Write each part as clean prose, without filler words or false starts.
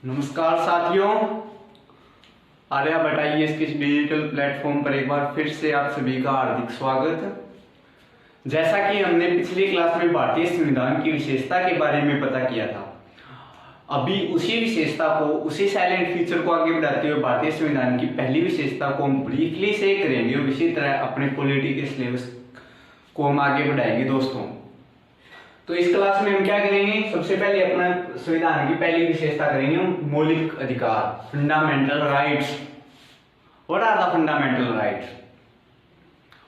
नमस्कार साथियों, आर्यभट्ट IAS के डिजिटल प्लेटफॉर्म पर एक बार फिर से आप सभी का हार्दिक स्वागत। जैसा कि हमने पिछली क्लास में भारतीय संविधान की विशेषता के बारे में पता किया था, अभी उसी विशेषता को, उसी साइलेंट फीचर को आगे बढ़ाते हुए भारतीय संविधान की पहली विशेषता को हम ब्रीफली से करेंगे और इसी तरह अपने पॉलिटी के सिलेबस को हम आगे बढ़ाएंगे दोस्तों। तो इस क्लास में हम क्या करेंगे, सबसे पहले अपना संविधान की पहली विशेषता करेंगे हम मौलिक अधिकार, fundamental rights. What are the fundamental rights?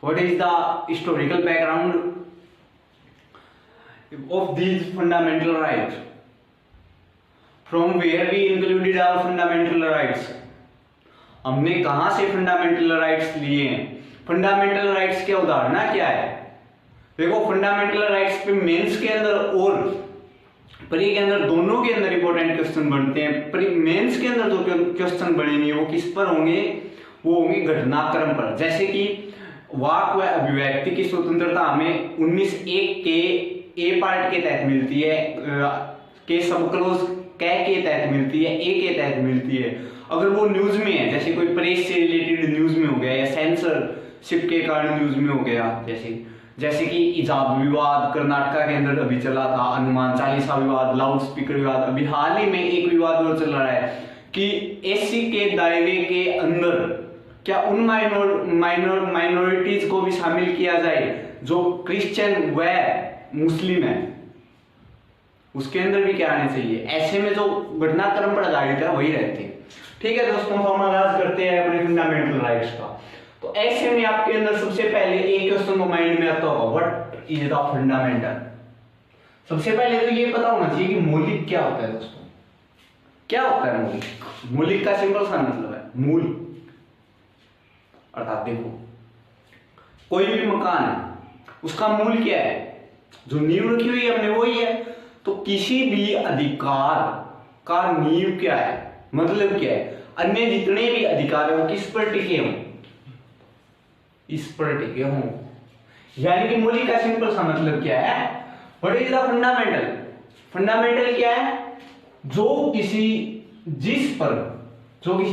What is the historical background of these fundamental rights? From where we included our fundamental rights? हमने कहां से फंडामेंटल राइट्स लिए हैं? फंडामेंटल राइट्स के उदाहरण क्या है? देखो, फंडामेंटल राइट्स पे मेंस के अंदर और प्री के अंदर, दोनों के अंदर इंपॉर्टेंट क्वेश्चन बनते हैं। प्री मेंस के अंदर जो क्वेश्चन बनेंगे वो किस पर होंगे? वो होंगे घटनाक्रम पर। जैसे कि वाक व अभिव्यक्ति की स्वतंत्रता हमें 19(1) के ए पार्ट के तहत मिलती है, के सब क्लोज क के तहत मिलती है, ए के तहत मिलती है। अगर वो न्यूज में है, जैसे कोई प्रेस से रिलेटेड न्यूज में हो गया या सेंसरशिप के कारण न्यूज में हो गया, जैसे कि इजाब विवाद कर्नाटका के अंदर अभी चला था, हनुमान चालीसा विवाद, लाउड स्पीकर विवाद। अभी हाल ही में एक विवाद और चल रहा है कि एससी के दायरे के अंदर क्या उन माइनॉरिटीज को भी शामिल किया जाए जो क्रिश्चियन व मुस्लिम है, उसके अंदर भी क्या आने चाहिए। ऐसे में जो घटनाक्रम पर आधारित है वही रहते हैं। ठीक है दोस्तों, तो हम आगाज करते हैं अपने फंडामेंटल राइट्स का। तो ऐसे में आपके अंदर सबसे पहले एक क्वेश्चन तो माइंड में आता होगा, व्हाट इज द फंडामेंटल। सबसे पहले तो ये पता होना चाहिए कि मौलिक क्या होता है दोस्तों। क्या होता है मौलिक? मौलिक का सिंपल सा मतलब है मूल। अर्थात देखो, कोई भी मकान है, उसका मूल क्या है? जो नींव रखी हुई है हमने वही है। तो किसी भी अधिकार का नींव क्या है, मतलब क्या है? अन्य जितने भी अधिकार है वो किस पर टिके हों? इस पर टिके हों। यानी कि मौलिक का सिंपल सा मतलब क्या है? What is the fundamental? Fundamental क्या है? जो किसी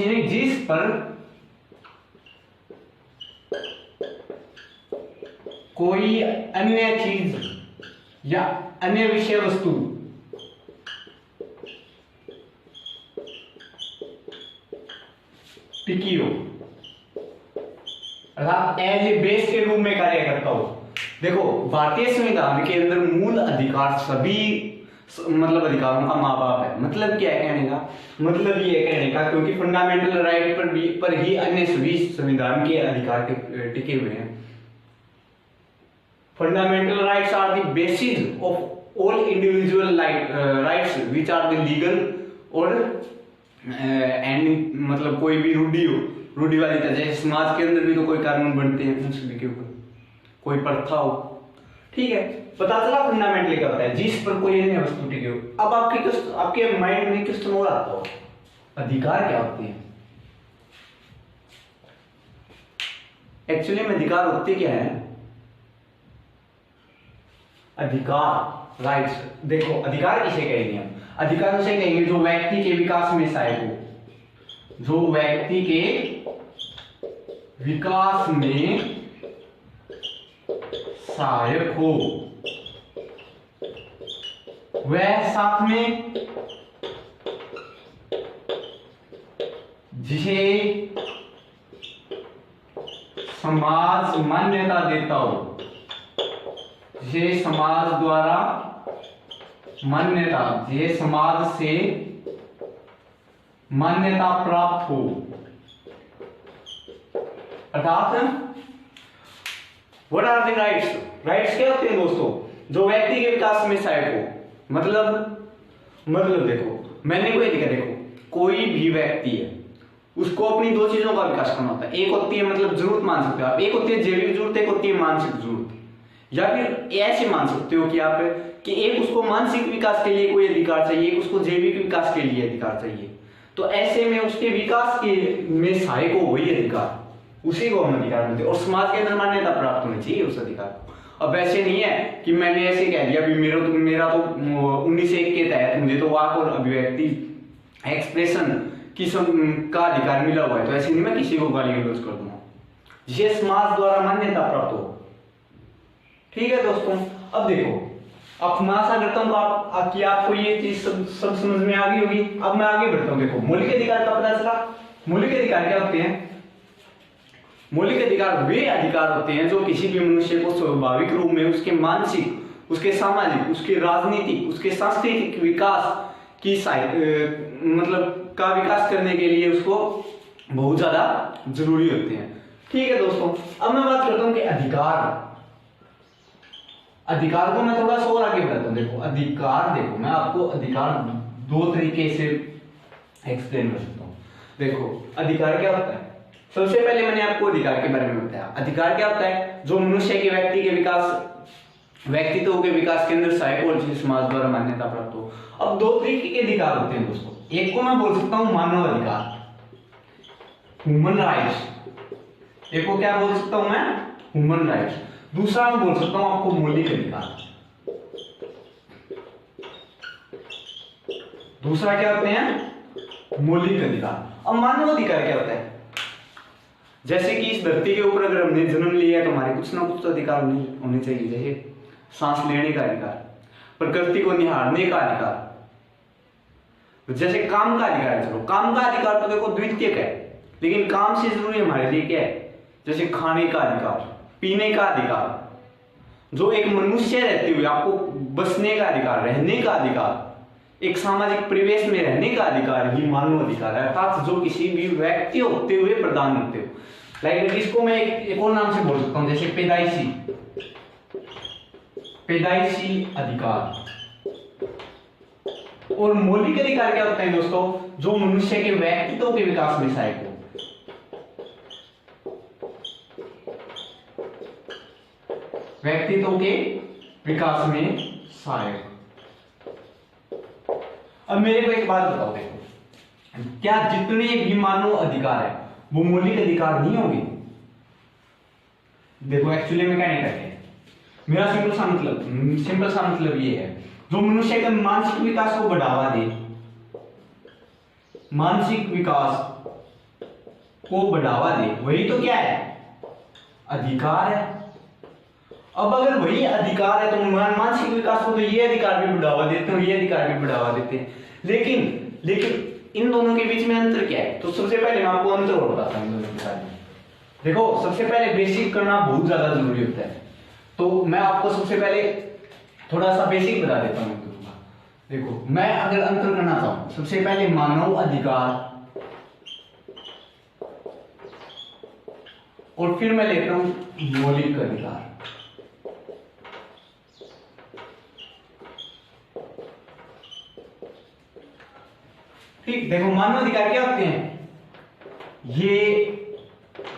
ने जिस पर कोई अन्य चीज या अन्य विषय वस्तु टिकी हो, अर्थात एज ए बेस के रूप में कार्य करता हो। देखो, भारतीय संविधान के अंदर मूल अधिकार सभी मतलब अधिकारों का माँ बाप है। मतलब क्या है कहने का? मतलब ये कहने का क्योंकि फंडामेंटल राइट पर ही अन्य सभी संविधान के अधिकार टिके हुए हैं। Fundamental rights are the basis of all individual rights which are the legal और एंड मतलब कोई भी रूढ़िवादी था, जैसे समाज के अंदर भी तो कोई कानून बनते हैं उन सभी के ऊपर, कोई प्रथा हो। ठीक है, पता चला फंडामेंटली क्या होता है? जिस पर कोई अन्य वस्तु टिके हो। अब आपके माइंड में क्वेश्चन और आता हो, अधिकार क्या होते हैं? एक्चुअली में अधिकार होते क्या है? अधिकार, राइट्स। देखो, अधिकार किसे कहेंगे हम? अधिकार उसे कहेंगे जो व्यक्ति के विकास में सहायक हो, जो व्यक्ति के विकास में सहायक हो, वह साथ में जिसे समाज मान्यता देता हो, जिसे समाज द्वारा मान्यता, जिसे समाज से मान्यता प्राप्त हो। अर्थात what are the rights? Rights क्या होते हैं दोस्तों? जो व्यक्ति के विकास में सहायक हो। मतलब देखो, मैंने कोई दिखा, देखो कोई भी व्यक्ति है, उसको अपनी दो चीजों का विकास करना होता है। एक होती है मतलब जरूरत मान सकते हो आप, एक होती है जैविक जरूरत, एक होती है मानसिक जरूरत। या फिर ऐसे मान सकते हो कि आप कि एक उसको मानसिक विकास के लिए कोई अधिकार चाहिए, एक उसको जैविक विकास के लिए अधिकार चाहिए। तो ऐसे में उसके विकास के में सहायक हो वही अधिकार, उसी को हम अधिकार मिलते हैं। और समाज के अंदर मान्यता प्राप्त होनी चाहिए उस अधिकार को। अब ऐसे नहीं है कि मैंने ऐसे कह दिया भी मेरा तो 19(1) के तहत मुझे तो वाक और अभिव्यक्ति एक्सप्रेशन का अधिकार मिला हुआ है, तो ऐसे नहीं मैं किसी को गाली गलौज कर दूंगा, जिसे समाज द्वारा मान्यता प्राप्त हो। ठीक है दोस्तों, अब देखो, अब मैं आशा करता हूँ कि आपको ये चीज सब समझ में आ गई होगी। अब मैं आगे बढ़ता हूँ। देखो, मौलिक अधिकार का पता चला। मौलिक अधिकार क्या होते हैं? मौलिक अधिकार वे अधिकार होते हैं जो किसी भी मनुष्य को स्वाभाविक रूप में उसके मानसिक, उसके सामाजिक, उसके राजनीतिक, उसके सांस्कृतिक विकास की मतलब का विकास करने के लिए उसको बहुत ज्यादा जरूरी होते हैं। ठीक है दोस्तों, अब मैं बात करता हूं कि अधिकार को मैं थोड़ा सा और आगे बढ़ाता हूं। देखो अधिकार, देखो मैं आपको अधिकार दो तरीके से एक्सप्लेन कर सकता हूं। देखो अधिकार क्या होता है? सबसे पहले मैंने आपको अधिकार के बारे में बताया। अधिकार क्या होता है? जो मनुष्य के व्यक्तित्व के विकास के अंदर सहायक और जिसे समाज द्वारा मान्यता प्राप्त हो। अब दो तरीके के अधिकार होते हैं दोस्तों। एक को मैं बोल सकता हूं मानव अधिकार, ह्यूमन राइट्स। एक को क्या बोल सकता हूं मैं? Human rights. दूसरा मैं बोल सकता हूं आपको मौलिक अधिकार। दूसरा क्या होते हैं? मौलिक अधिकार। अब मानव अधिकार क्या होता है? जैसे कि इस धरती के ऊपर अगर हमने जन्म लिया तो हमारे कुछ ना कुछ अधिकार होने चाहिए, जैसे सांस लेने का अधिकार, प्रकृति को निहारने का अधिकार, जैसे काम का अधिकार है। चलो काम का अधिकार तो देखो द्वितीयक है, लेकिन काम से जरूरी हमारे लिए क्या है? जैसे खाने का अधिकार, पीने का अधिकार, जो एक मनुष्य रहते हुए आपको बसने का अधिकार, रहने का अधिकार, एक सामाजिक परिवेश में रहने का अधिकार ही मानव अधिकार है, अर्थात जो किसी भी व्यक्ति होते हुए प्रदान होते हो। लाइक इसको मैं एक और नाम से बोल सकता हूं, जैसे पैदाइशी अधिकार। और मौलिक अधिकार क्या होते हैं दोस्तों? जो मनुष्य के व्यक्तित्व के विकास में सहायक हो। व्यक्तित्व के विकास में सहायक। अब मेरे को एक बात बताओ, देखो क्या जितने भी मानव अधिकार है वो मौलिक अधिकार नहीं होंगे? देखो एक्चुअली में क्या नहीं कहते, मेरा सिंपल सा मतलब ये है, जो मनुष्य के मानसिक विकास को बढ़ावा दे, मानसिक विकास को बढ़ावा दे, वही तो क्या है? अधिकार है। अब अगर वही अधिकार है तो मानसिक विकास को तो ये अधिकार भी बढ़ावा देते हैं, ये अधिकार भी बढ़ावा देते हैं। लेकिन इन दोनों के बीच में अंतर क्या है? तो सबसे पहले मैं आपको अंतर और बताता हूं इन दोनों के बारे में। देखो सबसे पहले बेसिक करना बहुत ज्यादा जरूरी होता है, तो मैं आपको सबसे पहले थोड़ा सा बेसिक बता देता हूं। देखो मैं अगर अंतर करना चाहूं, सबसे पहले मानव अधिकार, और फिर मैं लेता हूं मौलिक अधिकार। ठीक, देखो मानव अधिकार क्या होते हैं? ये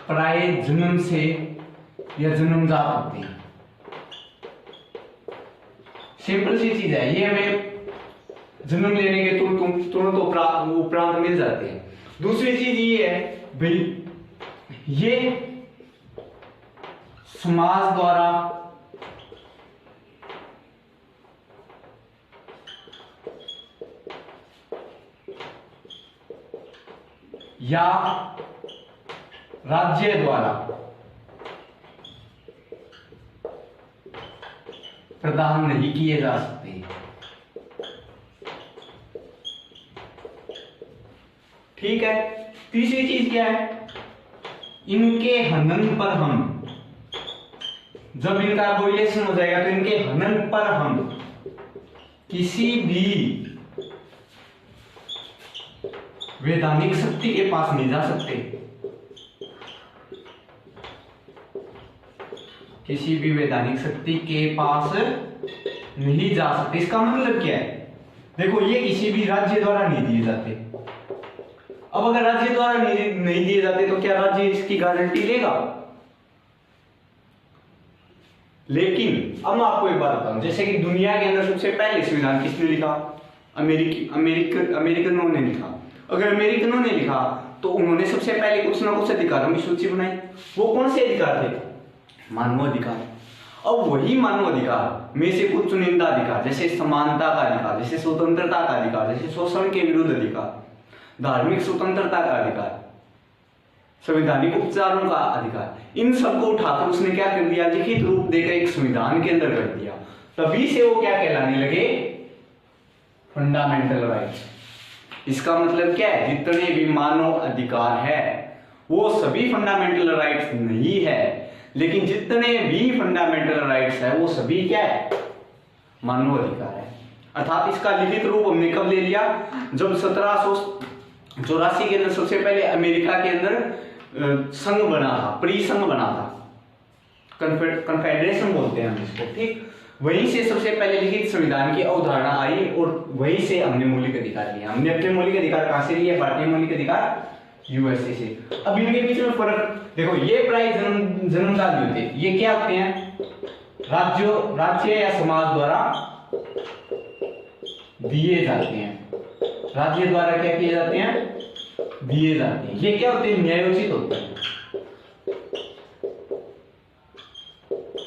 प्राय जन्म से या जन्मजात होते हैं। सिंपल सी चीज है, ये हमें जन्म लेने के तुरंत उपरांत मिल जाते हैं। दूसरी चीज ये है भाई, ये समाज द्वारा या राज्य द्वारा प्रदान नहीं किए जा सकते। ठीक है, तीसरी चीज क्या है? इनके हनन पर हम, जब इनका वायलेशन हो जाएगा तो इनके हनन पर हम किसी भी वैधानिक शक्ति के पास नहीं जा सकते। किसी भी वैधानिक शक्ति के पास नहीं जा सकते। इसका मतलब क्या है? देखो ये किसी भी राज्य द्वारा नहीं दिए जाते। अब अगर राज्य द्वारा नहीं दिए जाते तो क्या राज्य इसकी गारंटी लेगा? लेकिन अब मैं आपको एक बात बताऊं, जैसे कि दुनिया के अंदर सबसे पहले संविधान किसने लिखा? अमेरिकनों ने लिखा। अगर अमेरिकनों ने लिखा तो उन्होंने सबसे पहले कुछ ना कुछ अधिकारों की सूची बनाई। वो कौन से अधिकार थे? मानव अधिकार। अब वही मानव अधिकार में से कुछ चुनिंदा अधिकार, जैसे समानता का अधिकार, जैसे स्वतंत्रता का अधिकार, जैसे शोषण के विरुद्ध अधिकार, धार्मिक स्वतंत्रता का अधिकार, संवैधानिक उपचारों का अधिकार, इन सबको उठाकर उसने क्या कर दिया, लिखित रूप देकर एक संविधान के अंदर कर दिया। तभी से वो क्या कहलाने लगे, फंडामेंटल राइट्स। इसका मतलब क्या है, जितने भी मानव अधिकार है वो सभी फंडामेंटल राइट्स नहीं है, लेकिन जितने भी फंडामेंटल राइट्स है वो सभी क्या है, मानव अधिकार है। अर्थात इसका लिखित रूप हमने कब ले लिया, जब 1784 के अंदर सबसे पहले अमेरिका के अंदर संघ बना था, प्री संघ बना था, कन्फेडरेशन बोलते हैं हम इसको, ठीक। वहीं से सबसे पहले लिखित संविधान की अवधारणा आई और वहीं से हमने मौलिक अधिकार लिया। हमने अपने मौलिक अधिकार कहां से लिए, भारतीय मौलिक अधिकार यूएसए से। अब इनके बीच में फर्क देखो, ये प्राय जन्मजात होते हैं, ये क्या होते हैं, राज्य या समाज द्वारा दिए जाते हैं, राज्य द्वारा क्या किए जाते हैं, दिए जाते हैं। ये क्या होते हैं, न्यायोचित होते हैं।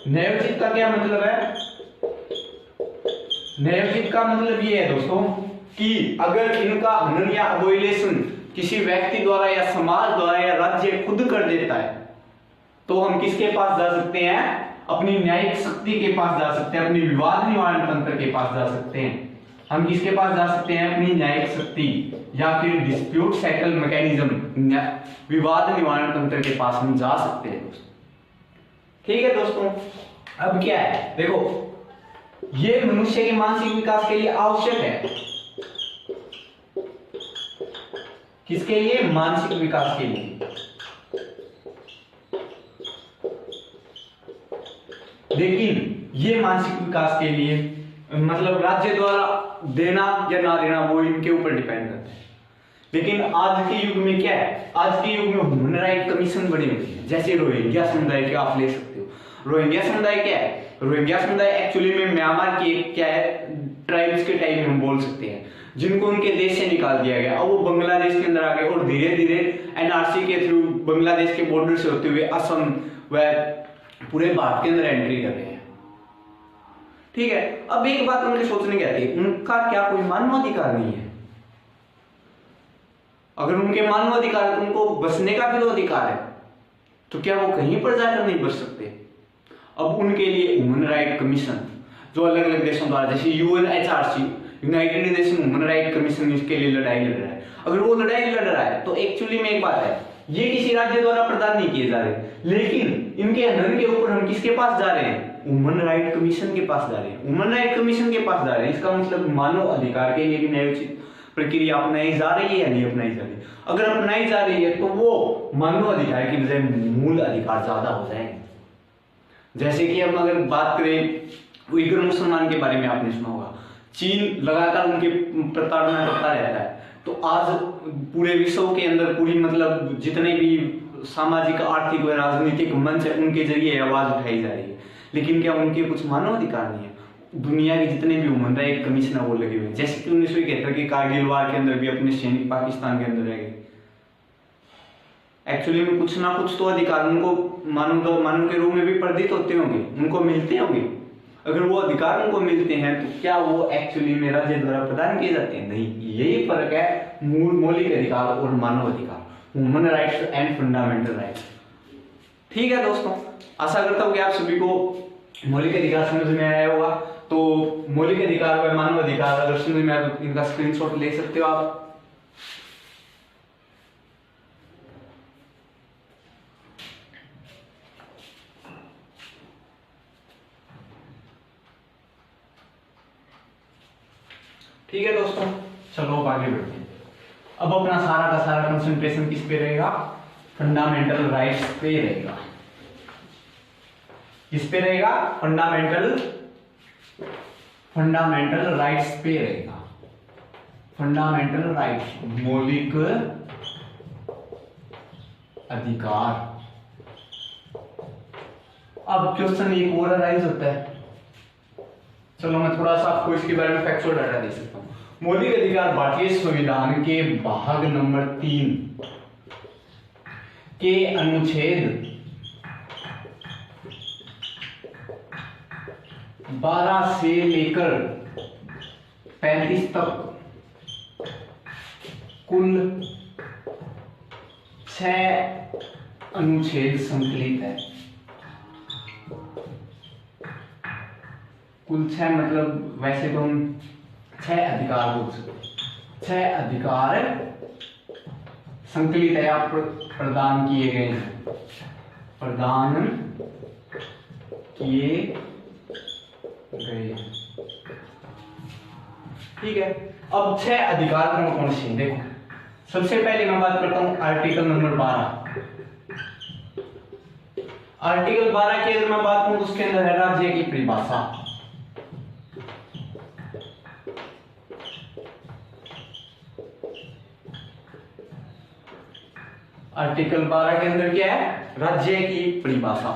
न्यायोचित का क्या मतलब है, न्यायोचित का मतलब ये है दोस्तों कि अगर इनका हनन या अबोलिशन किसी व्यक्ति द्वारा या समाज द्वारा या राज्य खुद कर देता है तो हम किसके पास जा सकते हैं, अपनी न्यायिक शक्ति के पास जा सकते हैं, अपनी विवाद निवारण तंत्र के पास जा सकते हैं। हम किसके पास जा सकते हैं, अपनी न्यायिक शक्ति या फिर डिस्प्यूट सेटल मैकेनिज्म, विवाद निवारण तंत्र के पास हम जा सकते हैं दोस्तों। ठीक है दोस्तों, अब क्या है देखो, ये मनुष्य के मानसिक विकास के लिए आवश्यक है। किसके लिए, मानसिक विकास के लिए। लेकिन ये मानसिक विकास के लिए मतलब राज्य द्वारा देना या ना देना वो इनके ऊपर डिपेंड करता है। लेकिन आज के युग में क्या है, आज के युग में ह्यूमन राइट कमीशन बनी हुई है, जैसे रोहिंग्या समुदाय के आप ले सकते हो। रोहिंग्या समुदाय क्या है, रोहिंग्या समुदाय एक्चुअली में म्यांमार की क्या है, ट्राइब्स के टाइप में हम बोल सकते हैं, जिनको उनके देश से निकाल दिया गया। अब वो बांग्लादेश के अंदर आ गए और धीरे धीरे एनआरसी के थ्रू बांग्लादेश के बॉर्डर से होते हुए असम व पूरे भारत के अंदर एंट्री कर रहे हैं। ठीक है, अब एक बात उनके सोचने की आती है, उनका क्या कोई मानवाधिकार नहीं है? अगर उनके मानवाधिकार, उनको बसने का भी तो अधिकार है, तो क्या वो कहीं पर जाकर नहीं बस सकते? अब उनके लिए ह्यूमन राइट कमीशन जो अलग अलग देशों द्वारा, जैसे UNHRC, United nation human right commission, इसके लिए लड़ाई लड़ रहा है। अगर वो लड़ाई लड़ रहा है तो एक्चुअली में एक बात है, ये किसी राज्य द्वारा प्रदान नहीं किए जा रहे, लेकिन इनके हनन के ऊपर हम किसके पास जा रहे हैं, ह्यूमन राइट कमीशन के पास जा रहे हैं। ह्यूमन राइट कमीशन के पास जा रहे हैं, इसका मतलब मानव अधिकार के लिए भी न्यायोचित प्रक्रिया अपनाई जा रही है या नहीं अपनाई जा रही है? अगर अपनाई जा रही है तो वो मानव अधिकार की बजाय मूल अधिकार ज्यादा हो जाएंगे। जैसे कि हम अगर बात करें उइगर मुसलमान के बारे में, आपने सुना होगा, चीन लगातार उनकी प्रताड़ना करता रहता है। तो आज पूरे विश्व के अंदर पूरी मतलब जितने भी सामाजिक, आर्थिक व राजनीतिक मंच है, उनके जरिए आवाज उठाई जा रही है। लेकिन क्या उनके कुछ मानव अधिकार नहीं है? दुनिया के जितने भी ह्यूमन राइट कमीशन वो लगे हुए हैं, जैसे कि 1971 के कारगिल वार के अंदर भी अपने सैनिक पाकिस्तान के अंदर रह गए। एक्चुअली में कुछ ना कुछ तो अधिकार उनको मानव के रूप में भी प्रदीत होते होंगे, उनको मिलते होंगे। अगर वो अधिकार उनको मिलते हैं तो क्या वो एक्चुअली में राज्य द्वारा प्रदान किए जाते हैं? नहीं। यही फर्क है मूल मौलिक अधिकार और मानव अधिकार, human rights and fundamental rights. ठीक है दोस्तों, आशा करता हूँ कि आप सभी को मौलिक अधिकार समझ में आया होगा। तो मौलिक अधिकार व मानव अधिकार अगर समझ में आया तो इनका स्क्रीनशॉट ले सकते हो आप। ठीक है दोस्तों, चलो अब आगे बढ़ते हैं। अब अपना सारा का सारा कंसंट्रेशन किस पे रहेगा? फंडामेंटल राइट्स पे रहेगा। किस पे रहेगा? फंडामेंटल राइट्स पे रहेगा। फंडामेंटल राइट्स, मौलिक अधिकार। अब क्वेश्चन एक और अराइज होता है, चलो मैं थोड़ा सा आपको इसके बारे में फैक्चुअल डाटा दे सकता हूं। मौलिक अधिकार भारतीय संविधान के भाग नंबर 3 के अनुच्छेद 12 से लेकर 35 तक कुल 6 अनुच्छेद संकलित है। कुल 6 मतलब वैसे तो हम 6 अधिकार बोल सकते, 6 अधिकार संकलित है, आप प्रदान किए गए हैं, प्रदान किए गए हैं। ठीक है, अब 6 अधिकार कौन कौन से? देखो, सबसे पहले मैं बात करता हूं आर्टिकल नंबर 12। आर्टिकल 12 की अगर मैं बात करूं तो उसके अंदर है राज्य की परिभाषा। आर्टिकल 12 के अंदर क्या है? राज्य की परिभाषा।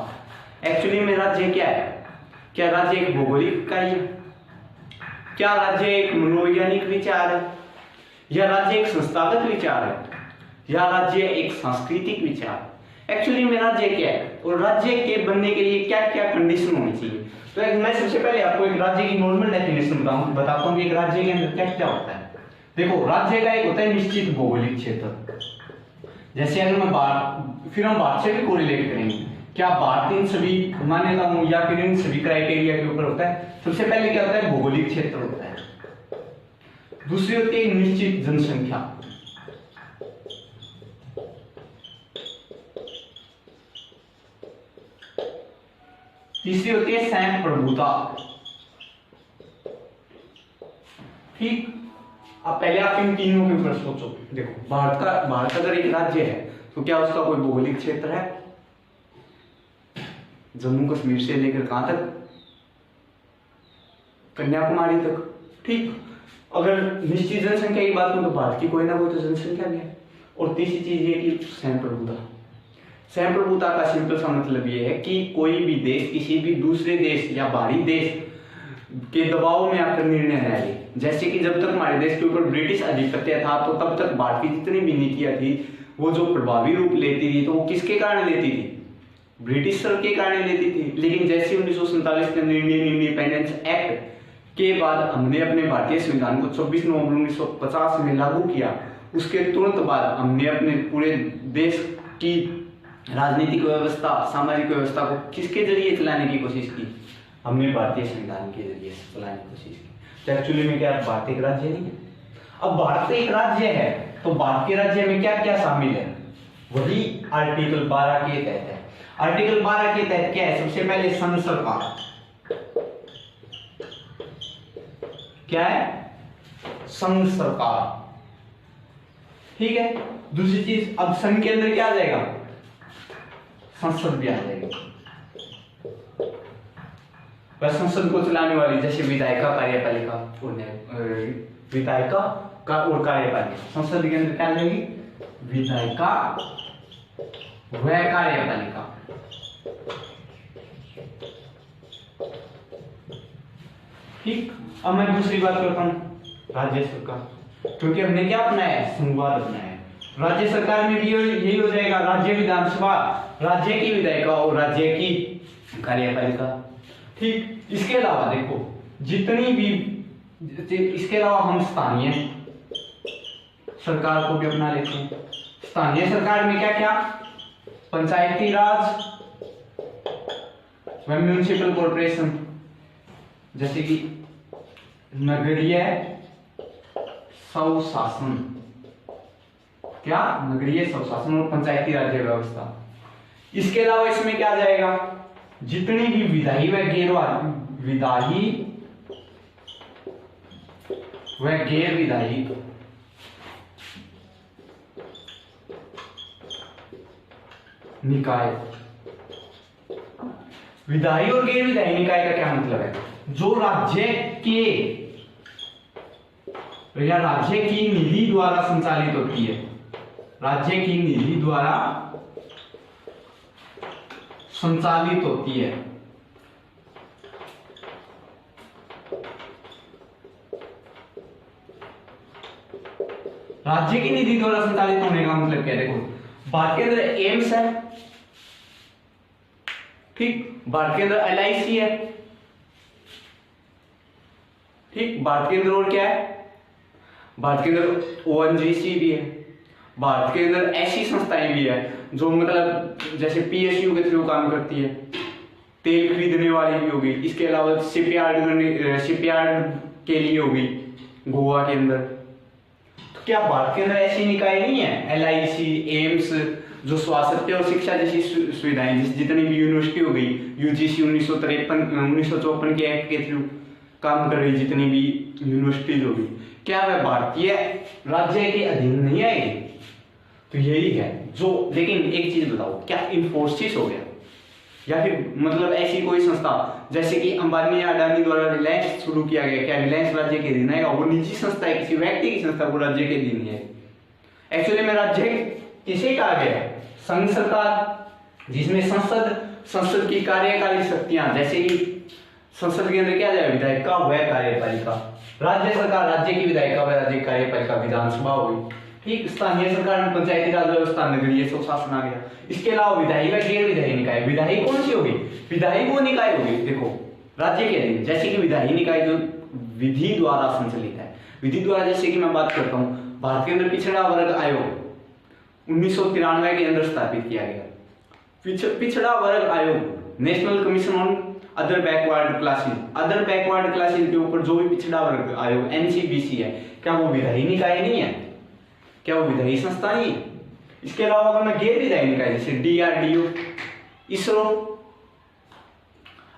एक्चुअली में राज्य क्या है? क्या राज्य एक भौगोलिक इकाई है? क्या राज्य एक मनोवैज्ञानिक विचार है? या राज्य एक संस्थागत विचार है? या राज्य एक सांस्कृतिक विचार? एक्चुअली में राज्य क्या है और राज्य के बनने के लिए क्या क्या कंडीशन होनी चाहिए? तो मैं सबसे पहले आपको एक राज्य की नॉर्मल डेफिनेशन बताता हूं कि एक राज्य के अंदर क्या क्या होता है। देखो, राज्य का एक होता है निश्चित भौगोलिक क्षेत्र। जैसे अगर मैं फिर हम भारत से भी कोरिलेट करेंगे, क्या भारत इन सभी मान्यताओं या फिर इन सभी क्राइटेरिया के ऊपर होता है? सबसे पहले क्या होता है? भौगोलिक क्षेत्र होता है। दूसरी होती है निश्चित जनसंख्या। तीसरी होती है संघ प्रभुता। ठीक, अब पहले आप इन तीनों के ऊपर सोचो। देखो, भारत अगर एक राज्य है तो क्या उसका कोई भौगोलिक क्षेत्र है? जम्मू कश्मीर से लेकर कहां तक? कन्याकुमारी तक। ठीक, अगर निश्चित जनसंख्या की बात करूं तो भारत की कोई ना कोई तो जनसंख्या भी है। और तीसरी चीज ये कि संप्रभुता। संप्रभुता का सिंपल सा मतलब ये है कि कोई भी देश किसी भी दूसरे देश या बाहरी देश के दबाव में आकर निर्णय ले ले। जैसे कि जब तक हमारे देश के ऊपर ब्रिटिश आधिपत्य था तो तब तक भारत की जितनी भी नीतियां थी वो जो प्रभावी रूप लेती थी तो वो किसके कारण लेती थी? ब्रिटिश सर के कारण लेती थी। लेकिन जैसे 1947 के इंडियन इंडिपेंडेंस एक्ट के बाद हमने अपने भारतीय संविधान को 24 नवंबर 1950 में लागू किया, उसके तुरंत बाद हमने अपने पूरे देश की राजनीतिक व्यवस्था, सामाजिक व्यवस्था को किसके जरिए चलाने की कोशिश की? हमने भारतीय संविधान के जरिए चलाने की कोशिश की। तो एक्चुअली में क्या भारत एक राज्य नहीं है? अब भारत एक राज्य है तो भारत के राज्य में क्या क्या शामिल है? वही आर्टिकल 12 के तहत है। आर्टिकल 12 के तहत क्या है? सबसे पहले संघ सरकार। क्या है? संघ सरकार। ठीक है, दूसरी चीज, अब संघ के अंदर क्या आ जाएगा? संसद भी आ जाएगी। वह संसद को चलाने वाली जैसे विधायिका, कार्यपालिका और विधायिका का और कार्यपालिका। संसद के अंदर क्या आ जाएगी? विधायिका व कार्यपालिका। ठीक, अब मैं दूसरी बात करता हूं राज्य सरकार, क्योंकि हमने क्या अपनाया है? संघवाद अपनाया है। राज्य सरकार में भी यही हो जाएगा, राज्य विधानसभा, राज्य की विधायिका और राज्य की कार्यपालिका। ठीक, इसके अलावा देखो जितनी भी, इसके अलावा हम स्थानीय सरकार को भी अपना लेते हैं। स्थानीय सरकार में क्या क्या? पंचायती राज व म्युनिसिपल कॉर्पोरेशन, जैसे कि नगरीय स्वशासन। क्या? नगरीय स्वशासन और पंचायती राज व्यवस्था। इसके अलावा इसमें क्या आ जाएगा? जितनी भी विधायी व गैर विधायी निकाय। विधायी और गैर विधायी निकाय का क्या मतलब है? जो राज्य के या राज्य की निधि द्वारा संचालित होती है, राज्य की निधि द्वारा संचालित होती है। राज्य की निधि द्वारा संचालित होने का मतलब क्या है? देखो, भारत के अंदर एम्स है, ठीक, भारत के अंदर LIC है, ठीक, भारत के अंदर और क्या है? भारत के अंदर ONGC भी है, भारत के अंदर ऐसी संस्थाएं भी है जो मतलब जैसे PSU के थ्रू काम करती है, तेल खरीदने वाली भी होगी, इसके अलावा शिपयार्ड के लिए होगी गोवा के अंदर। तो क्या भारत के अंदर ऐसी निकाय नहीं है, LIC, एम्स, जो स्वास्थ्य और शिक्षा जैसी सुविधाएं, जितनी भी यूनिवर्सिटी हो गई, UGC 1954 के एक्ट के थ्रू काम कर रही जितनी भी यूनिवर्सिटीज होगी, क्या वह भारतीय राज्य के अधीन नहीं आएगी? तो यही है जो। लेकिन एक चीज बताओ, क्या इन्फोसिस हो गया या फिर मतलब ऐसी कोई संस्था जैसे कि अंबानी या अडानी द्वारा रिलायंस शुरू किया गया, क्या रिलायंस राज्य के अधीन आएगा? वो निजी संस्था है, किसी व्यक्ति की संस्था, वो राज्य के अधीन है। एक्चुअली में राज्य किसे कहा गया है? संघ सरकार, जिसमें संसद की कार्यकारी शक्तियां, जैसे कि संसद के अंदर क्या जाएगा, विधायिका व कार्यपालिका, राज्य सरकार राज्य की विधायिका व राज्य की कार्यपालिका, विधानसभा होगी, ठीक। स्थानीय सरकार में पंचायती राज व्यवस्था, नगरीय स्वशासन आ गया। इसके अलावा विधायी व गैर विधायी निकाय, विधायी कौन सी होगी? विधायी वो निकाय होगी, देखो राज्य के अधीन, जैसे कि विधायी निकाय जो विधि द्वारा संचालित है। विधि द्वारा जैसे कि मैं बात करता हूँ, भारत के अंदर पिछड़ा वर्ग आयोग 1993 के अंदर स्थापित किया गया। पिछड़ा वर्ग आयोग, national commission on other backward classes के ऊपर जो भी पिछड़ा वर्ग आयोग NCBC है, क्या वो विधायी निकाय नहीं है? क्या वो विधायी संस्था नहीं है? इसके अलावा अगर मैं गैर विधायी निकाय जैसे DRDO, इसरो,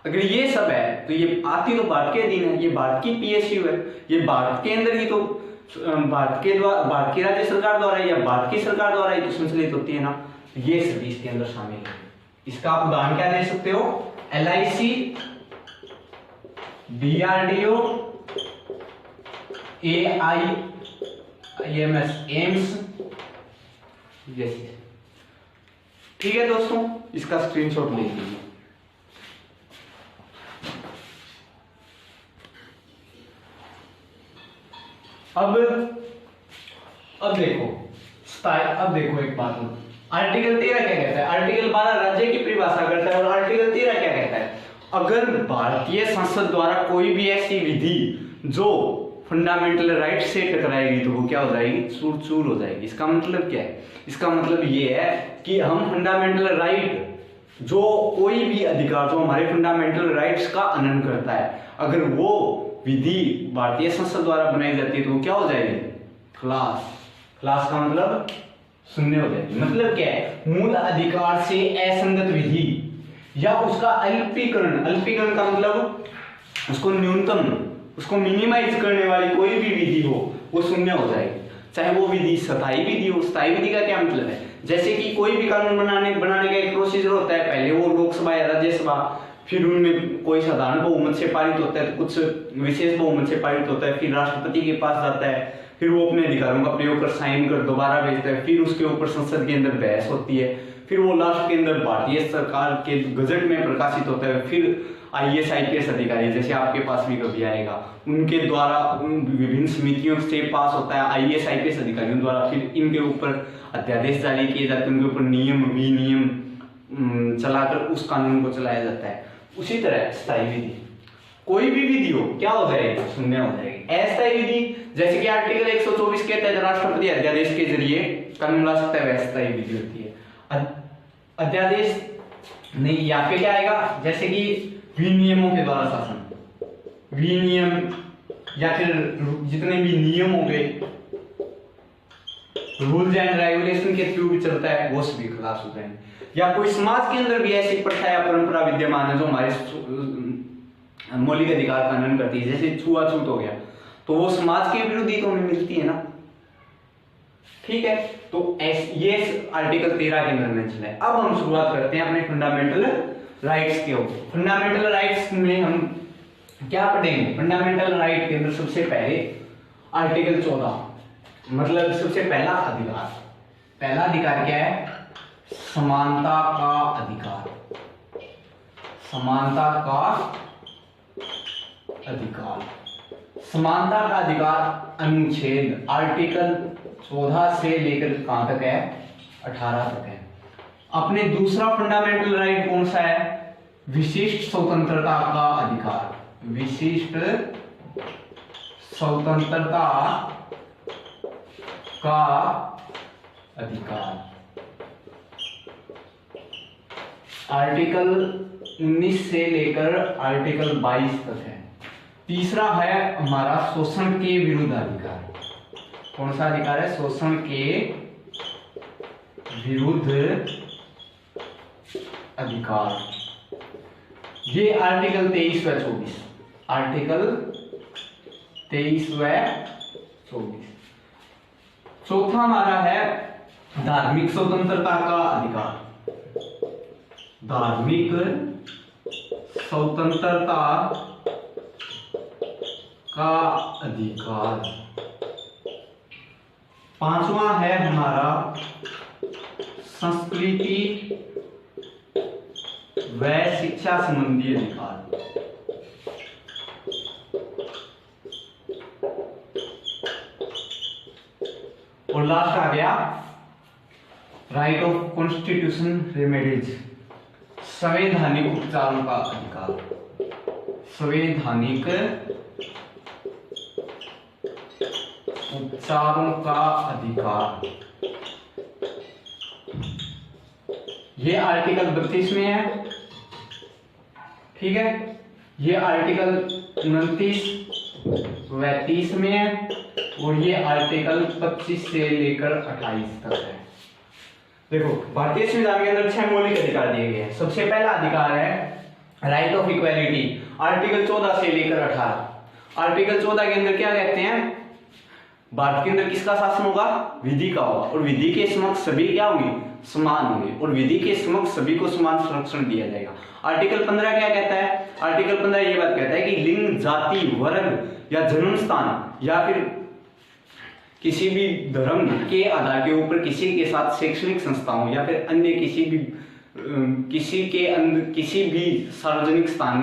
अगर ये सब है तो ये आती तो भारत के अधीन है, ये भारत की PSU है, ये भारत के अंदर ही तो भारत की राज्य सरकार द्वारा या भारत की सरकार द्वारा ही तो संचालित होती है ना। ये सभी इसके अंदर शामिल है। इसका आप उदाहरण क्या दे सकते हो? LIC, DRDO, AIMS, एम्स, जैसे। ठीक है दोस्तों, इसका स्क्रीनशॉट ले लीजिए। अब देखो एक बात, आर्टिकल 13 क्या कहता है? आर्टिकल 12 राज्य की परिभाषा करता है और आर्टिकल 13 क्या कहता है? अगर भारतीय संसद द्वारा कोई भी ऐसी विधि जो फंडामेंटल राइट से टकराएगी तो वो क्या हो जाएगी? चूर चूर हो जाएगी। इसका मतलब क्या है? इसका मतलब ये है कि हम फंडामेंटल राइट, जो कोई भी अधिकार जो हमारे फंडामेंटल राइट्स का हनन करता है, अगर वो विधि भारतीय संसद द्वारा बनाई जाती है तो वो क्या हो जाएगी? खलास का मतलब शून्य हो जाएगी। मतलब क्या है? मूल अधिकार से असंगत विधि या उसका अल्पीकरण का मतलब उसको न्यूनतम, उसको मिनिमाइज करने वाली कोई भी विधि हो वो शून्य हो जाएगी। चाहे वो विधि स्थायी विधि हो। स्थायी विधि का क्या मतलब है? जैसे कि कोई भी कानून बनाने का एक प्रोसीजर होता है, पहले वो लोकसभा या राज्यसभा, फिर उनमें कोई साधारण बहुमत से पारित होता है, तो कुछ विशेष बहुमत से पारित होता है, फिर राष्ट्रपति के पास जाता है, फिर वो अपने अधिकारों का प्रयोग कर साइन कर दोबारा भेजता है, फिर उसके ऊपर संसद के अंदर बहस होती है, फिर वो लास्ट के अंदर भारतीय सरकार के गजट में प्रकाशित होता है, फिर IAS IPS अधिकारी जैसे आपके पास भी कभी आएगा, उनके द्वारा विभिन्न समितियों से पास होता है, IAS IPS अधिकारियों द्वारा फिर इनके ऊपर अध्यादेश जारी किए जाते हैं, उनके ऊपर नियम विनियम चलाकर उस कानून को चलाया जाता है। उसी तरह स्थायी विधि, कोई भी विधि हो क्या हो जाएगी? शून्य हो जाएगी। अस्थायी विधि जैसे कि आर्टिकल 124 के तहत राष्ट्रपति अध्यादेश के जरिए कानून ला सकता है, वह अस्थायी विधि होती है। अध्यादेश नहीं, यहाँ पे क्या आएगा? जैसे कि विनियमों के द्वारा शासन, विनियम या फिर जितने भी नियम हो गए, रूल्स एंड रेगुलेशन के थ्रू भी चलता है, वो सभी खलास हो जाएंगे। या कोई समाज के अंदर भी ऐसी प्रथा या परंपरा विद्यमान है जो हमारे मौलिक अधिकार का हनन करती है, जैसे छुआछूत हो गया, तो वो समाज के विरुद्ध ही तो हमें मिलती है ना। ठीक है, तो ये आर्टिकल 13 के अंदर मेंशन है। अब हम शुरुआत करते हैं अपने फंडामेंटल राइट्स के ऊपर। फंडामेंटल राइट्स में हम क्या पढ़ेंगे? फंडामेंटल राइट के अंदर सबसे पहले आर्टिकल 14, मतलब सबसे पहला अधिकार क्या है? समानता का अधिकार। समानता का अधिकार अनुच्छेद आर्टिकल 14 से लेकर कहां तक है? 18 तक है। अपने दूसरा फंडामेंटल राइट कौन सा है? विशिष्ट स्वतंत्रता का अधिकार। विशिष्ट स्वतंत्रता का अधिकार। आर्टिकल 19 से लेकर आर्टिकल 22 तक है। तीसरा है हमारा शोषण के विरुद्ध अधिकार। कौन सा अधिकार है? शोषण के विरुद्ध अधिकार। ये आर्टिकल 23 व 24, आर्टिकल 23 व 24। चौथा हमारा है धार्मिक स्वतंत्रता का अधिकार। धार्मिक स्वतंत्रता का अधिकार। पांचवा है हमारा संस्कृति व शिक्षा संबंधी अधिकार। और लास्ट आ गया राइट ऑफ कॉन्स्टिट्यूशन रेमेडीज, संवैधानिक उपचारों का अधिकार। संवैधानिक उपचारों का अधिकार। ये आर्टिकल 32 में है, ठीक है। ये आर्टिकल 29 व 30 में है और ये आर्टिकल 25 से लेकर 28 तक है। देखो, भारतीय संविधान के अंदर 6 मौलिक अधिकार दिए गए हैं। सबसे पहला अधिकार है राइट ऑफ इक्वालिटी, आर्टिकल 14 से लेकर 18। आर्टिकल 14 के अंदर क्या कहते हैं? भारत के अंदर किसका शासन होगा? विधि का होगा, और विधि के समक्ष सभी क्या होंगे? समान होंगे, और विधि के समक्ष सभी को समान संरक्षण दिया जाएगा। आर्टिकल 15 क्या कहता है? आर्टिकल 15 ये बात कहता है कि लिंग, जाति, वर्ग या जन्म स्थान या फिर किसी भी धर्म के आधार के ऊपर किसी के साथ शैक्षणिक संस्थाओं या फिर अन्य किसी भी सार्वजनिक स्थान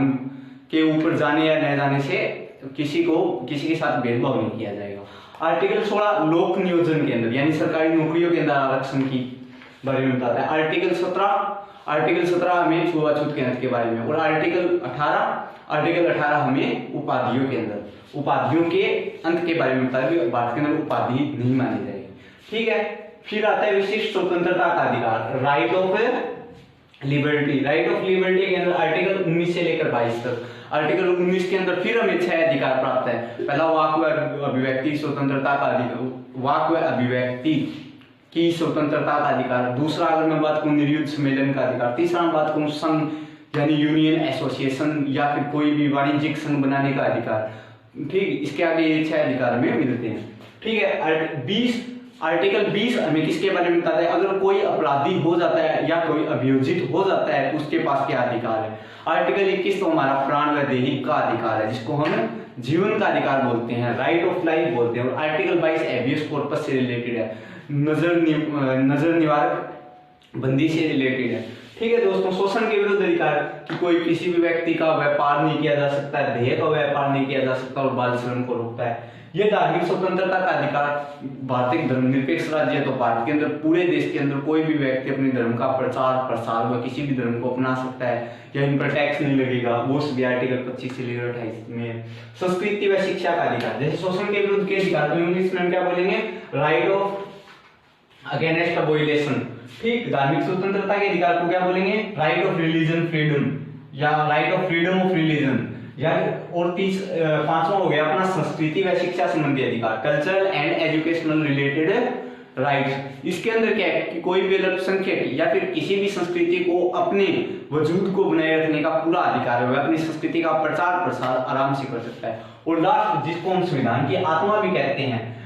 के ऊपर जाने या न जाने से किसी के साथ भेदभाव नहीं किया जाएगा। आर्टिकल 16 लोक नियोजन के अंदर यानी सरकारी नौकरियों के अंदर आरक्षण की बारे में बताता है। आर्टिकल 17 हमें छुआछूत के अंत के बारे में, और आर्टिकल 18 हमें उपाधियों के अंत के बारे में बताता है। भारत के अंदर उपाधि नहीं मानी जाएगी, ठीक है। फिर आता है विशिष्ट स्वतंत्रता का अधिकार, right of liberty. Right of liberty के अंदर आर्टिकल 19 से लेकर 22 तक। आर्टिकल 19 के अंदर फिर हमें 6 अधिकार प्राप्त है। पहला वाक व अभिव्यक्ति स्वतंत्रता का अधिकार, वाक व अभिव्यक्ति की स्वतंत्रता का अधिकार। दूसरा अगर मैं बात करूं निर्युद्ध सम्मेलन का अधिकार। तीसरा मैं बात करूं संघ यानी यूनियन, एसोसिएशन या फिर कोई भी वाणिज्यिक संघ बनाने का अधिकार, ठीक। इसके आगे ये 6 अधिकार हमें मिलते हैं, ठीक है। आर्टिकल 20 हमें किसके बारे में बताता है? अगर कोई अपराधी हो जाता है या कोई अभियोजित हो जाता है तो उसके पास क्या अधिकार है। आर्टिकल 21 तो हमारा प्राण व देही का अधिकार है, जिसको हम जीवन का अधिकार बोलते हैं, राइट ऑफ लाइफ बोलते हैं। और आर्टिकल 22 हैबियस कॉर्पस से रिलेटेड है, नजर निवारक बंदी से रिलेटेड है, ठीक है दोस्तों। शोषण के विरुद्ध अधिकार कि कोई किसी भी व्यक्ति का व्यापार नहीं किया जा सकता है, देह का व्यापार नहीं किया जा सकता और बाल श्रम को रोकता है। ये धार्मिक स्वतंत्रता का अधिकार, भारत एक धर्मनिरपेक्ष राज्य है तो भारत के अंदर पूरे देश के अंदर कोई भी व्यक्ति अपने धर्म का प्रचार प्रसार व किसी भी धर्म को अपना सकता है या इन पर टैक्स नहीं लगेगा, वो सभी आर्टिकल 25 से लेकर 28 में है। संस्कृति व शिक्षा का अधिकार, जैसे शोषण के विरुद्ध के अधिकार तो इंग्लिश में क्या बोलेंगे? राइट ऑफ अगेंस्ट अबॉलिशन, ठीक। धार्मिक स्वतंत्रता के अधिकार को क्या बोलेंगे? राइट ऑफ रिलीजन फ्रीडम या right of freedom of religion या। और 5वां हो गया अपना संस्कृति व शिक्षा संबंधी अधिकार, cultural and educational related rights. इसके अंदर क्या है कि कोई भी अल्पसंख्यक या फिर किसी भी संस्कृति को अपने वजूद को बनाए रखने का पूरा अधिकार है, वह अपनी संस्कृति का प्रचार प्रसार आराम से कर सकता है। और लास्ट, जिसको हम संविधान की आत्मा भी कहते हैं,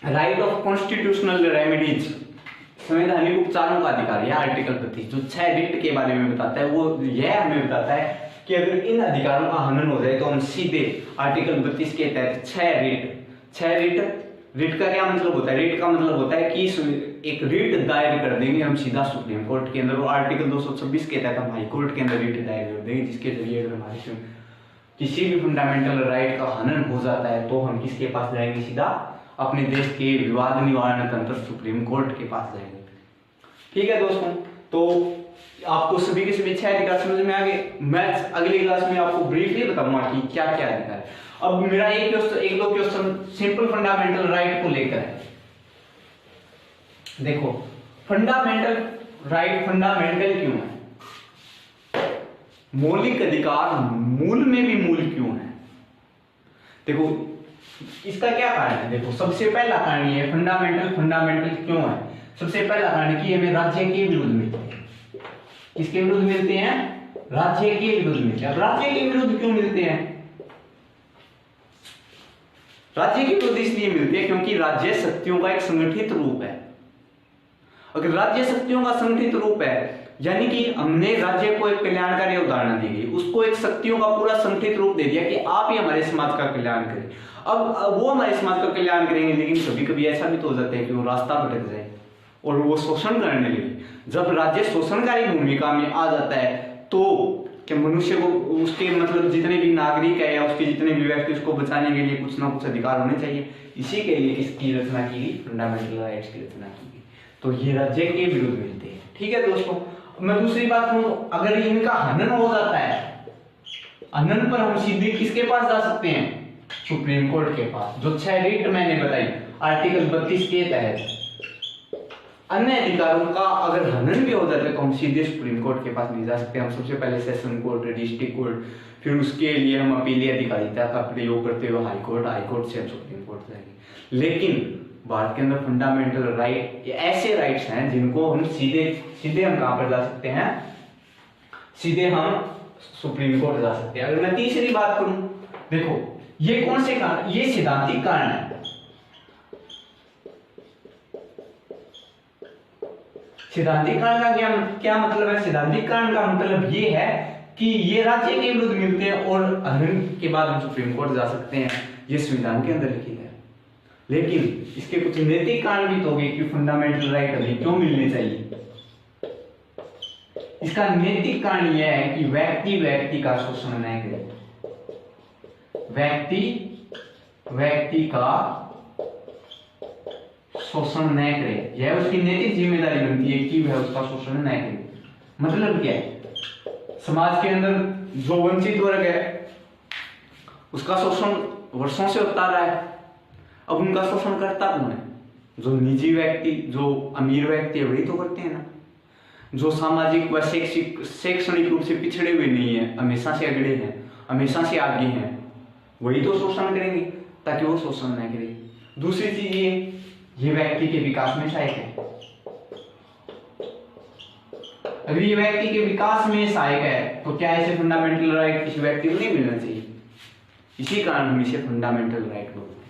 राइट ऑफ कॉन्स्टिट्यूशनल रेमेडीज, संवैधानिक उपचारों का अधिकार। यह आर्टिकल 32 जो 6 रिट के बारे में बताता है, वो यह हमें बताता है कि अगर इन अधिकारों का हनन हो जाए तो हम सीधे आर्टिकल 32 के तहत 6 रिट का क्या मतलब होता है? रिट का मतलब होता है कि एक रिट दायर कर देंगे हम सीधा सुप्रीम कोर्ट के अंदर, और आर्टिकल 226 के तहत हम हाई कोर्ट के अंदर रिट दायर कर देंगे, जिसके जरिए अगर हमारे किसी भी फंडामेंटल राइट का हनन हो जाता है तो हम किसके पास जाएंगे? सीधा अपने देश के विवाद निवारण तंत्र सुप्रीम कोर्ट के पास जाएंगे, ठीक है दोस्तों। तो आपको सभी के सभी 6 अधिकार समझ में आ गए। मैं अगली क्लास में आपको ब्रीफली बताऊंगा कि क्या क्या अधिकार है। अब मेरा एक दो क्वेश्चन सिंपल फंडामेंटल राइट को लेकर है। देखो फंडामेंटल राइट फंडामेंटल क्यों है, मौलिक अधिकार मूल में भी मूल क्यों है? देखो इसका क्या कारण है? देखो सबसे पहला कारण ये फंडामेंटल क्यों है। सबसे पहला कारण कि हमें राज्य के विरुद्ध मिलते हैं। किसके विरुद्ध मिलते हैं? राज्य के विरुद्ध मिलते हैं। राज्य के विरुद्ध क्यों मिलते हैं? राज्य के विरुद्ध इसलिए मिलते हैं क्योंकि राज्य शक्तियों का एक संगठित रूप है। अगर राज्य शक्तियों का संगठित रूप है यानी कि हमने राज्य को एक कल्याणकारी उदाहरण दी गई, उसको एक शक्तियों का पूरा संगठित रूप दे दिया कि आप ही हमारे समाज का कल्याण करें। अब वो हमारे समाज का कल्याण करेंगे, लेकिन कभी कभी ऐसा भी तो हो जाता है कि वो रास्ता भटक जाए और वो शोषण करने लगे। जब राज्य शोषणकारी भूमिका में आ जाता है तो कि मनुष्य को उसके मतलब जितने भी नागरिक है या उसके जितने भी व्यक्ति उसको बचाने के लिए कुछ ना कुछ अधिकार होने चाहिए। इसी के लिए इसकी रचना की गई, फंडामेंटल राइट्स की रचना की गई। तो ये राज्य के विरुद्ध मिलते हैं। ठीक है दोस्तों, मैं दूसरी बात कहूं तो अगर इनका हनन हो जाता है, हनन पर हम सीधे किसके पास जा सकते हैं? सुप्रीम कोर्ट के पास। जो 6 रिट मैंने बताई आर्टिकल 32 के तहत अन्य अधिकारों का अगर हनन भी हो जाता है तो हम सीधे सुप्रीम कोर्ट के पास नहीं जा सकते। हम सबसे पहले सेशन कोर्ट, डिस्ट्रिक्ट कोर्ट, फिर उसके लिए हम अपीली अधिकारिता का प्रयोग करते हुए हाई कोर्ट से हम सुप्रीम कोर्ट जाएंगे। लेकिन भारत के अंदर फंडामेंटल राइट ऐसे राइट्स हैं जिनको हम सीधे हम कहां पर जा सकते हैं? सीधे हम सुप्रीम कोर्ट जा सकते हैं। अगर मैं तीसरी बात करूं, देखो ये कौन से कारण? ये सिद्धांतिक कारण है। सिद्धांतिक कारण का क्या मतलब है? सिद्धांतिक कारण का मतलब ये है कि ये राज्य के विरुद्ध मिलते हैं और हनन के बाद हम सुप्रीम कोर्ट जा सकते हैं। ये संविधान के अंदर लिखित है। लेकिन इसके कुछ नैतिक कारण भी तो होंगे कि फंडामेंटल राइट हमें क्यों मिलने चाहिए। इसका नैतिक कारण यह है कि व्यक्ति का शोषण न करे। व्यक्ति का शोषण न करे, यह उसकी नैतिक जिम्मेदारी बनती है कि वह उसका शोषण न करे। मतलब क्या है? समाज के अंदर जो वंचित वर्ग है उसका शोषण वर्षों से होता रहा है। अब उनका शोषण करता कौन है? जो निजी व्यक्ति, जो अमीर व्यक्ति है वही तो करते हैं ना। जो सामाजिक व शैक्षणिक रूप से पिछड़े हुए नहीं है, हमेशा से अगड़े हैं, हमेशा से आगे हैं, वही तो शोषण करेंगे ताकि वो शोषण न करे। दूसरी चीज ये व्यक्ति के विकास में सहायक है। अगर ये व्यक्ति के विकास में सहायक है तो क्या ऐसे फंडामेंटल राइट किसी व्यक्ति को नहीं मिलना चाहिए? इसी कारण हम इसे फंडामेंटल राइट बोलते हैं।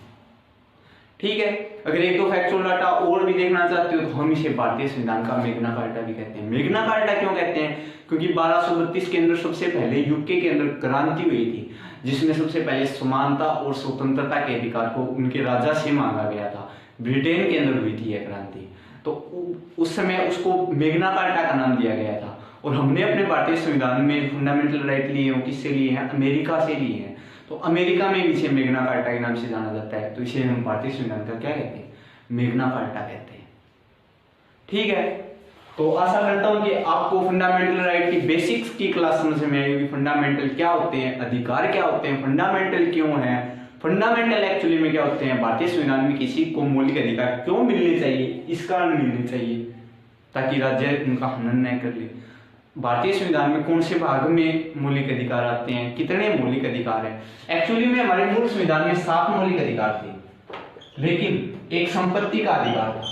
ठीक है, अगर एक दो फैक्चुअल डाटा और भी देखना चाहते हो तो हम इसे भारतीय संविधान का मेग्ना कार्टा भी कहते हैं। मेग्ना कार्टा क्यों कहते हैं? क्योंकि 1232 के अंदर सबसे पहले यूके के अंदर क्रांति हुई थी, जिसमें सबसे पहले समानता और स्वतंत्रता के अधिकार को उनके राजा से मांगा गया था। ब्रिटेन के अंदर हुई थी यह क्रांति, तो उस समय उसको मेग्ना कार्टा का नाम दिया गया था। और हमने अपने भारतीय संविधान में फंडामेंटल राइट लिए हैं, किससे लिए हैं? अमेरिका से लिए हैं। तो अमेरिका में इसे मेग्ना कार्टा के नाम से जाना जाता है, तो इसे हम भारतीय संविधान का क्या कहते हैं? मेग्ना कार्टा कहते हैं। ठीक है, तो आशा करता हूं कि आपको फंडामेंटल राइट की बेसिक्स की क्लास समझ में आई होगी। फंडामेंटल क्या होते हैं, अधिकार क्या होते हैं, फंडामेंटल क्यों है, फंडामेंटल एक्चुअली में क्या होते हैं, भारतीय संविधान में किसी को मौलिक अधिकार क्यों मिलने चाहिए, इस कारण मिलने चाहिए ताकि राज्य उनका हनन न कर ले। भारतीय संविधान में कौन से भाग में मौलिक अधिकार आते हैं, कितने मौलिक अधिकार हैं? एक्चुअली में हमारे मूल संविधान में 7 मौलिक अधिकार थे, लेकिन एक संपत्ति का अधिकार था।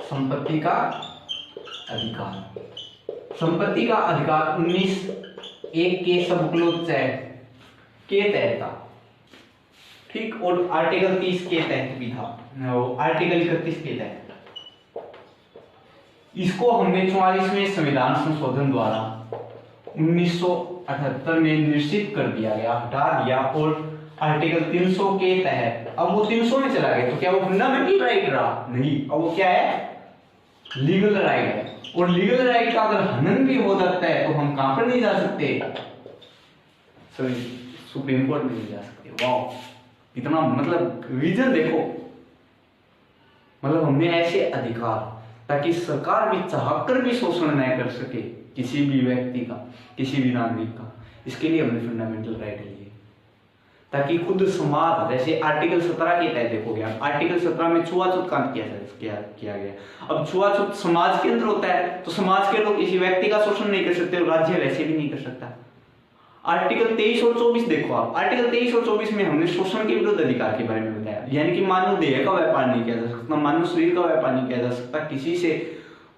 संपत्ति का अधिकार, संपत्ति का अधिकार 19(1) के सबक्लोज के तहत था। ठीक, और आर्टिकल 30 के तहत भी था, आर्टिकल 31 के तहत। इसको हमने 44वें संविधान संशोधन द्वारा 1978 में निश्चित कर दिया गया, हटा दिया, और आर्टिकल 300 के तहत अब वो 300 में चला गया। तो क्या वो फंडामेंटल राइट रहा? नहीं, अब वो क्या है? लीगल राइट है। और लीगल राइट का अगर हनन भी हो जाता है तो हम कहां पर नहीं जा सकते? सॉरी, सुप्रीम कोर्ट में नहीं जा सकते। वाह, इतना मतलब रीजन देखो, मतलब हमने ऐसे अधिकार ताकि सरकार भी चाहकर भी शोषण न कर सके किसी भी व्यक्ति का, किसी भी नागरिक का, इसके लिए हमने फंडामेंटल राइट लिए। ताकि खुद समाज, जैसे आर्टिकल 17 के तहत देखोगे आप, आर्टिकल 17 में छुआछूत कांड किया गया। अब छुआछूत समाज के अंदर होता है, तो समाज के लोग किसी व्यक्ति का शोषण नहीं कर सकते और राज्य वैसे भी नहीं कर सकता। आर्टिकल 23 और 24 देखो आप, आर्टिकल 23 और 24 में हमने शोषण के विरुद्ध अधिकार के बारे में बताया, यानी कि मानव देह का व्यापार नहीं किया जा सकता, मानव शरीर का व्यापार नहीं किया जा सकता, किसी से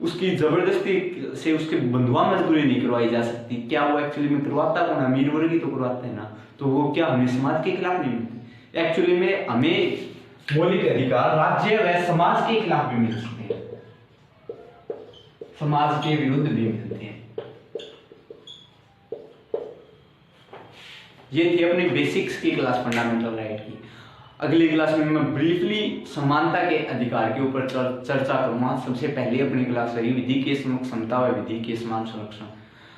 उसकी जबरदस्ती से उसके बंधुआ मजदूरी नहीं करवाई जा सकती। क्या वो एक्चुअली में करवाता कौन? अमीर वर्ग ही तो करवाता है ना, तो वो क्या हमें समाज के खिलाफ नहीं मिलते? एक्चुअली में हमें मौलिक अधिकार राज्य व समाज के खिलाफ भी मिल सकते हैं, समाज के विरुद्ध भी मिलते हैं। ये थी अपनी बेसिक्स की क्लास फंडामेंटल राइट की। अगली क्लास में मैं ब्रीफली समानता के अधिकार के ऊपर चर्चा करूंगा। सबसे पहले अपनी क्लास रही विधि के समक्ष समता व विधि के समान संरक्षण।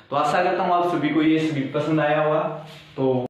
तो आशा करता हूँ आप सभी को ये सभी पसंद आया होगा। तो